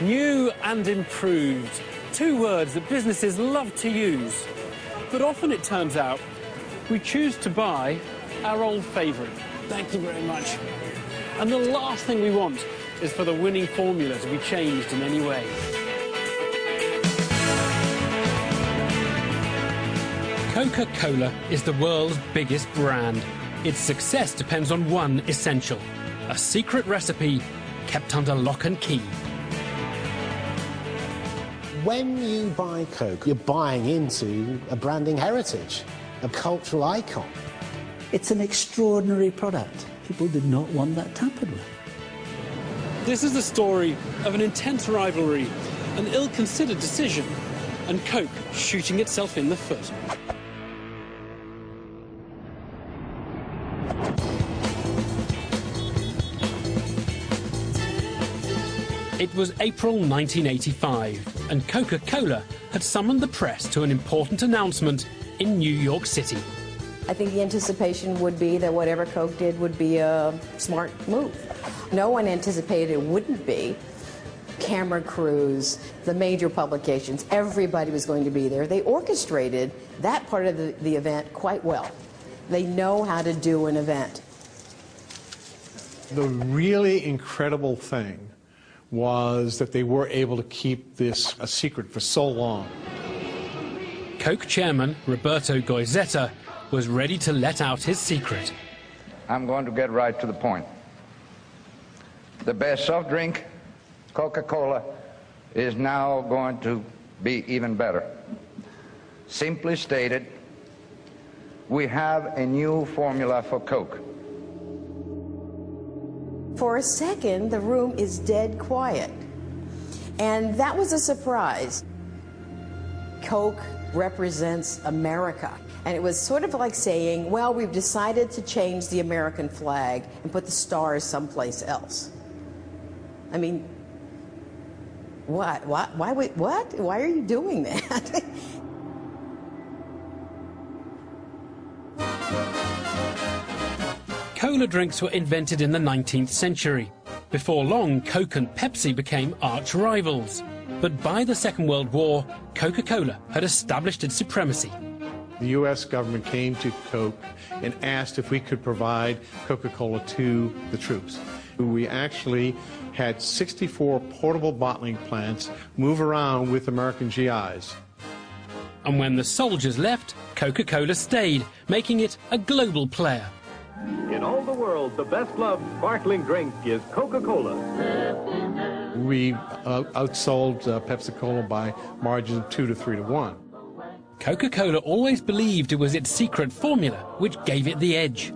New and improved. Two words that businesses love to use. But often it turns out we choose to buy our old favourite. Thank you very much. And the last thing we want is for the winning formula to be changed in any way. Coca-Cola is the world's biggest brand. Its success depends on one essential: a secret recipe kept under lock and key. When you buy Coke, you're buying into a branding heritage, a cultural icon. It's an extraordinary product. People did not want that tampered with. This is the story of an intense rivalry, an ill-considered decision, and Coke shooting itself in the foot. It was April 1985, and Coca-Cola had summoned the press to an important announcement in New York City. I think the anticipation would be that whatever Coke did would be a smart move. No one anticipated it wouldn't be. Camera crews, the major publications, everybody was going to be there. They orchestrated that part of the event quite well. They know how to do an event. The really incredible thing was that they were able to keep this a secret for so long. Coke chairman Roberto Goizetta was ready to let out his secret. I'm going to get right to the point. The best soft drink, Coca-Cola, is now going to be even better. Simply stated, we have a new formula for Coke. For a second, the room is dead quiet. And that was a surprise. Coke represents America. And it was sort of like saying, well, we've decided to change the American flag and put the stars someplace else. I mean, what? Why are you doing that? Cola drinks were invented in the 19th century. Before long, Coke and Pepsi became arch rivals. But by the Second World War, Coca-Cola had established its supremacy. The U.S. government came to Coke and asked if we could provide Coca-Cola to the troops. We actually had 64 portable bottling plants move around with American GIs. And when the soldiers left, Coca-Cola stayed, making it a global player. In all the world, the best-loved sparkling drink is Coca-Cola. We outsold Pepsi-Cola by margins of 2 to 3 to 1. Coca-Cola always believed it was its secret formula which gave it the edge.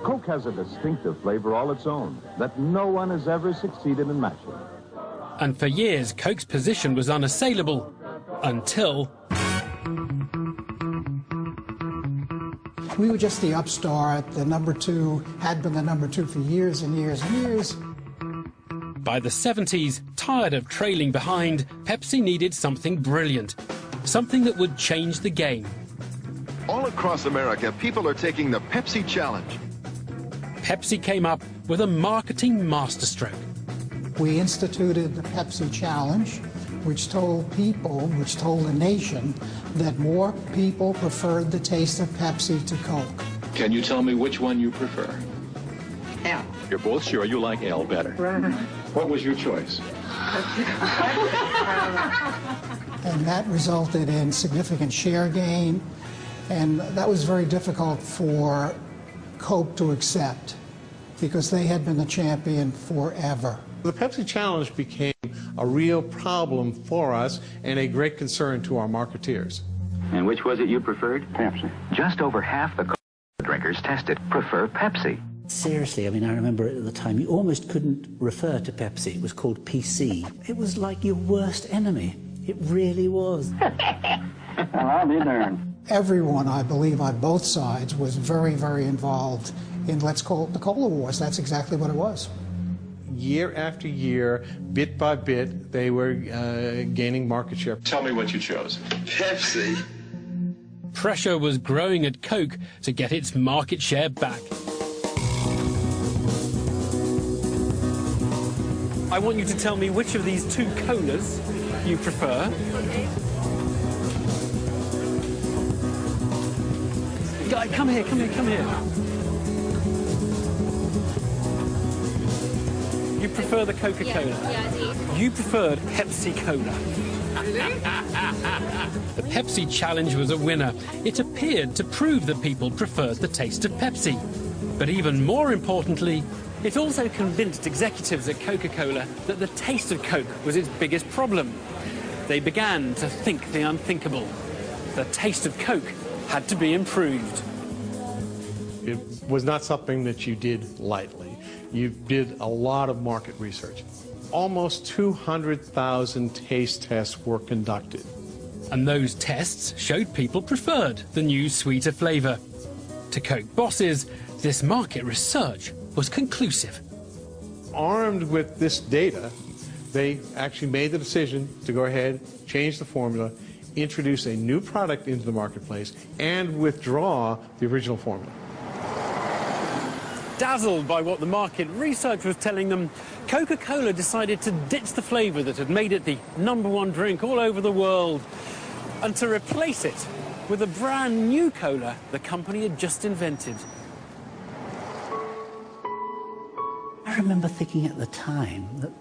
Coke has a distinctive flavor all its own that no one has ever succeeded in matching. And for years, Coke's position was unassailable, until... We were just the upstart, the number two, had been the number two for years and years and years. By the 70s, tired of trailing behind, Pepsi needed something brilliant, something that would change the game. All across America, people are taking the Pepsi challenge. Pepsi came up with a marketing masterstroke. We instituted the Pepsi Challenge, which told the nation that more people preferred the taste of Pepsi to Coke. Can you tell me which one you prefer? L. You're both sure you like L better. Right. What was your choice? And that resulted in significant share gain, and that was very difficult for Coke to accept because they had been the champion forever. The Pepsi Challenge became a real problem for us and a great concern to our marketeers. And which was it you preferred? Pepsi. Just over half the drinkers tested prefer Pepsi. Seriously, I mean, I remember at the time, you almost couldn't refer to Pepsi. It was called PC. It was like your worst enemy. It really was. Well, I'll be darned. Everyone, I believe, on both sides was very, very involved in, let's call it the Cola Wars. That's exactly what it was. Year after year, bit by bit, they were gaining market share. Tell me what you chose. Pepsi. Pressure was growing at Coke to get its market share back. I want you to tell me which of these two colas you prefer. Guy, come here, come here, come here. You prefer the Coca-Cola? Yeah, I do. You preferred Pepsi Cola. The Pepsi challenge was a winner. It appeared to prove that people preferred the taste of Pepsi. But even more importantly, it also convinced executives at Coca-Cola that the taste of Coke was its biggest problem. They began to think the unthinkable. The taste of Coke had to be improved. It was not something that you did lightly. You did a lot of market research. Almost 200,000 taste tests were conducted. And those tests showed people preferred the new sweeter flavour. To Coke bosses, this market research was conclusive. Armed with this data, they actually made the decision to go ahead, change the formula, introduce a new product into the marketplace, and withdraw the original formula. Dazzled by what the market research was telling them, Coca-Cola decided to ditch the flavour that had made it the #1 drink all over the world and to replace it with a brand new cola the company had just invented. I remember thinking at the time that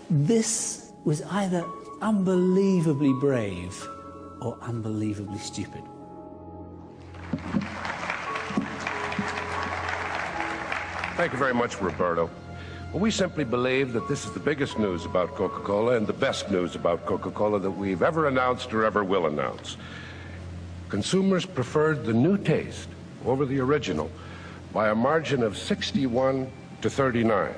this was either unbelievably brave or unbelievably stupid. Thank you very much, Roberto. Well, we simply believe that this is the biggest news about Coca-Cola and the best news about Coca-Cola that we've ever announced or ever will announce. Consumers preferred the new taste over the original by a margin of 61 to 39.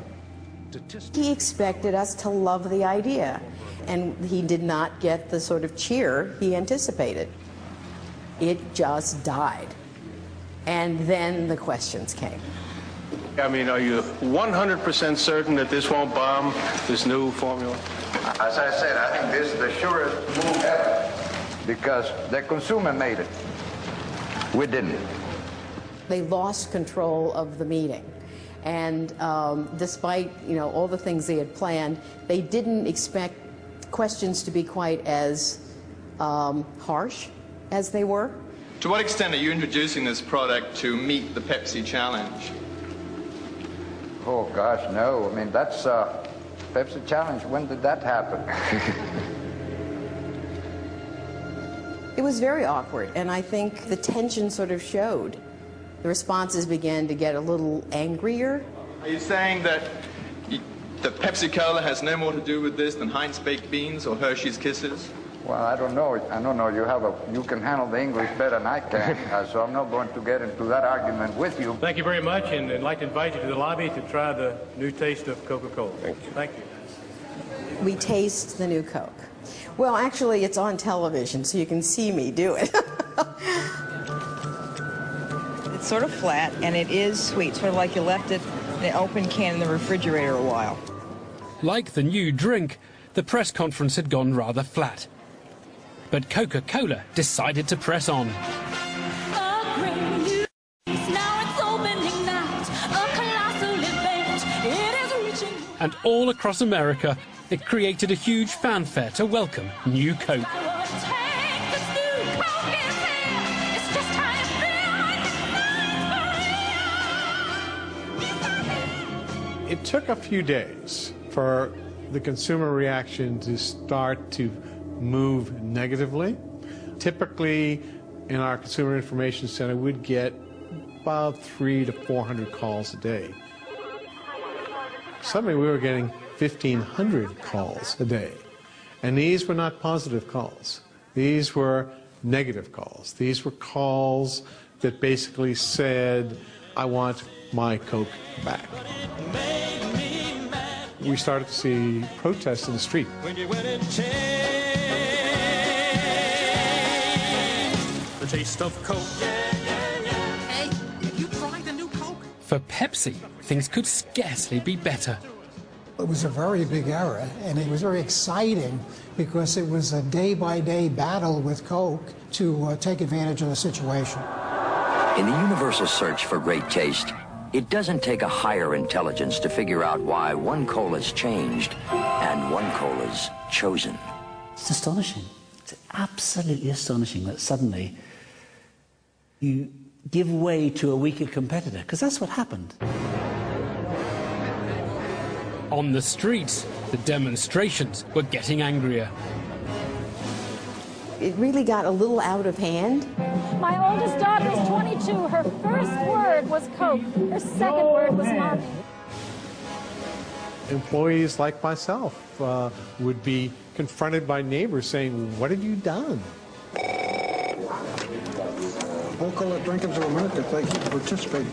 He expected us to love the idea, and he did not get the sort of cheer he anticipated. It just died. And then the questions came. I mean, are you 100% certain that this won't bomb, this new formula? As I said, I think this is the surest move ever because the consumer made it. We didn't. They lost control of the meeting. And despite, all the things they had planned, they didn't expect questions to be quite as harsh as they were. To what extent are you introducing this product to meet the Pepsi challenge? Oh, gosh, no. I mean, that's Pepsi challenge. When did that happen? It was very awkward, and I think the tension sort of showed. The responses began to get a little angrier. Are you saying that the Pepsi Cola has no more to do with this than Heinz baked beans or Hershey's Kisses? Well, I don't know. I don't know. You can handle the English better than I can, so I'm not going to get into that argument with you. Thank you very much, and I'd like to invite you to the lobby to try the new taste of Coca-Cola. Thank you. Thank you. We taste the new Coke. Well, actually, it's on television, so you can see me do it. It's sort of flat, and it is sweet, sort of like you left it in an open can in the refrigerator a while. Like the new drink, the press conference had gone rather flat. But Coca-Cola decided to press on. And all across America, it created a huge fanfare to welcome new Coke. It took a few days for the consumer reaction to start to move negatively. Typically, in our Consumer Information Center, we'd get about 300 to 400 calls a day. Suddenly, we were getting 1,500 calls a day. And these were not positive calls. These were negative calls. These were calls that basically said, I want my Coke back. We started to see protests in the street. The taste of Coke. Hey, have you tried the new Coke? For Pepsi, things could scarcely be better. It was a very big era, and it was very exciting because it was a day-by-day battle with Coke to take advantage of the situation. In the universal search for great taste, It doesn't take a higher intelligence to figure out why one cola's changed and one cola's chosen. It's astonishing. It's absolutely astonishing that suddenly you give way to a weaker competitor, because that's what happened. On the streets, the demonstrations were getting angrier. It really got a little out of hand. My oldest daughter is 22. Her first word was Coke. Her second word was Mommy. Employees like myself would be confronted by neighbors saying, "What have you done?" We'll call it drinkers of America if they keep participating.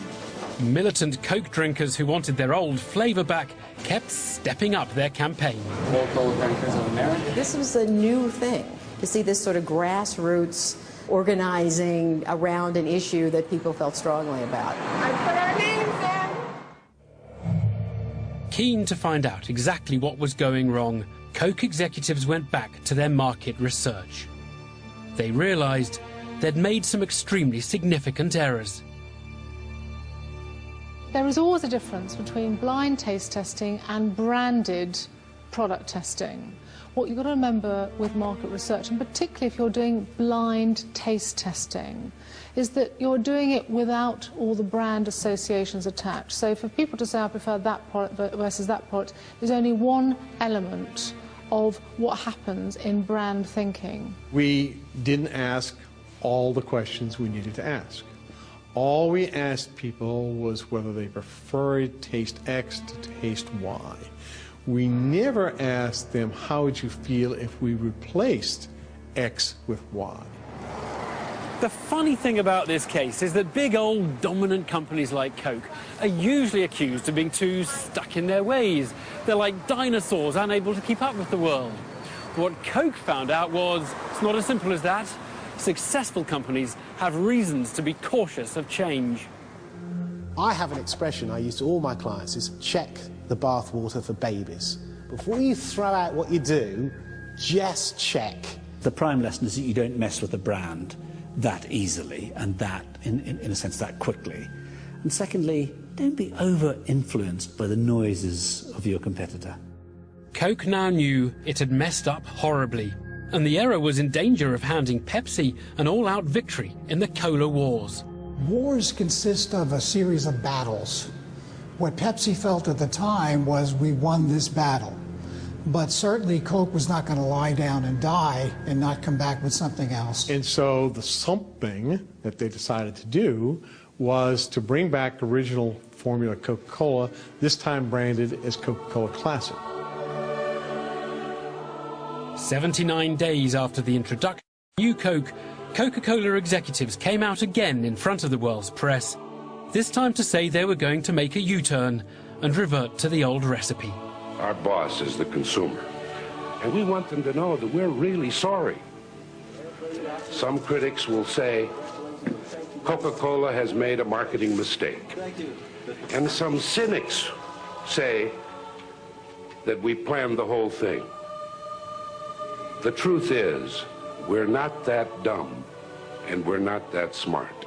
Militant Coke drinkers who wanted their old flavour back kept stepping up their campaign. Local drinkers of America. This was a new thing, to see this sort of grassroots organizing around an issue that people felt strongly about. I put our names in. Keen to find out exactly what was going wrong, Coke executives went back to their market research. They realised they'd made some extremely significant errors. There is always a difference between blind taste testing and branded product testing. What you've got to remember with market research, and particularly if you're doing blind taste testing, is that you're doing it without all the brand associations attached. So for people to say, I prefer that product versus that product, there's only one element of what happens in brand thinking. We didn't ask all the questions we needed to ask. All we asked people was whether they preferred taste X to taste Y. We never asked them, how would you feel if we replaced X with Y? The funny thing about this case is that big old dominant companies like Coke are usually accused of being too stuck in their ways. They're like dinosaurs, unable to keep up with the world. What Coke found out was it's not as simple as that. Successful companies have reasons to be cautious of change. I have an expression I use to all my clients, is check the bathwater for babies. Before you throw out what you do, just check. The prime lesson is that you don't mess with the brand that easily and that, in a sense, that quickly. And secondly, don't be over-influenced by the noises of your competitor. Coke now knew it had messed up horribly, and the error was in danger of handing Pepsi an all-out victory in the cola wars. Wars consist of a series of battles. What Pepsi felt at the time was, we won this battle. But certainly Coke was not going to lie down and die and not come back with something else. And so the something that they decided to do was to bring back original formula Coca-Cola, this time branded as Coca-Cola Classic. 79 days after the introduction of new Coke, Coca-Cola executives came out again in front of the world's press, this time to say they were going to make a U-turn and revert to the old recipe. Our boss is the consumer, and we want them to know that we're really sorry. Some critics will say Coca-Cola has made a marketing mistake, and some cynics say that we planned the whole thing. The truth is, we're not that dumb, and we're not that smart.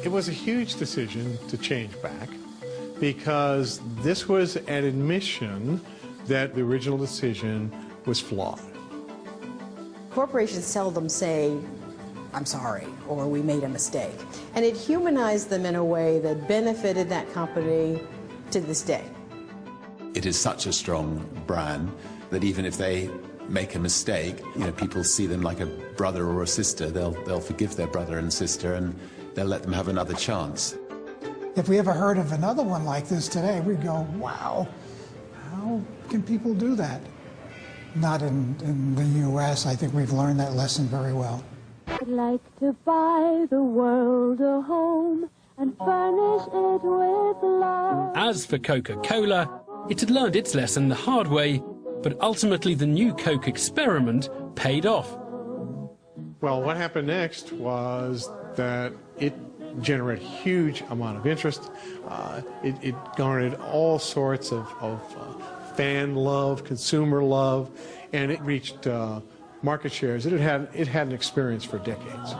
It was a huge decision to change back, because this was an admission that the original decision was flawed. Corporations seldom say, I'm sorry, or we made a mistake. And it humanized them in a way that benefited that company to this day. It is such a strong brand that even if they make a mistake, you know, people see them like a brother or a sister. They'll forgive their brother and sister, and they'll let them have another chance. If we ever heard of another one like this today, we'd go, wow, how can people do that? Not in the U.S. I think we've learned that lesson very well. I'd like to buy the world a home and furnish it with love. As for Coca-Cola, it had learned its lesson the hard way, but ultimately the new Coke experiment paid off. Well, what happened next was that it generated a huge amount of interest. It garnered all sorts of fan love, consumer love, and it reached market shares it hadn't experienced for decades.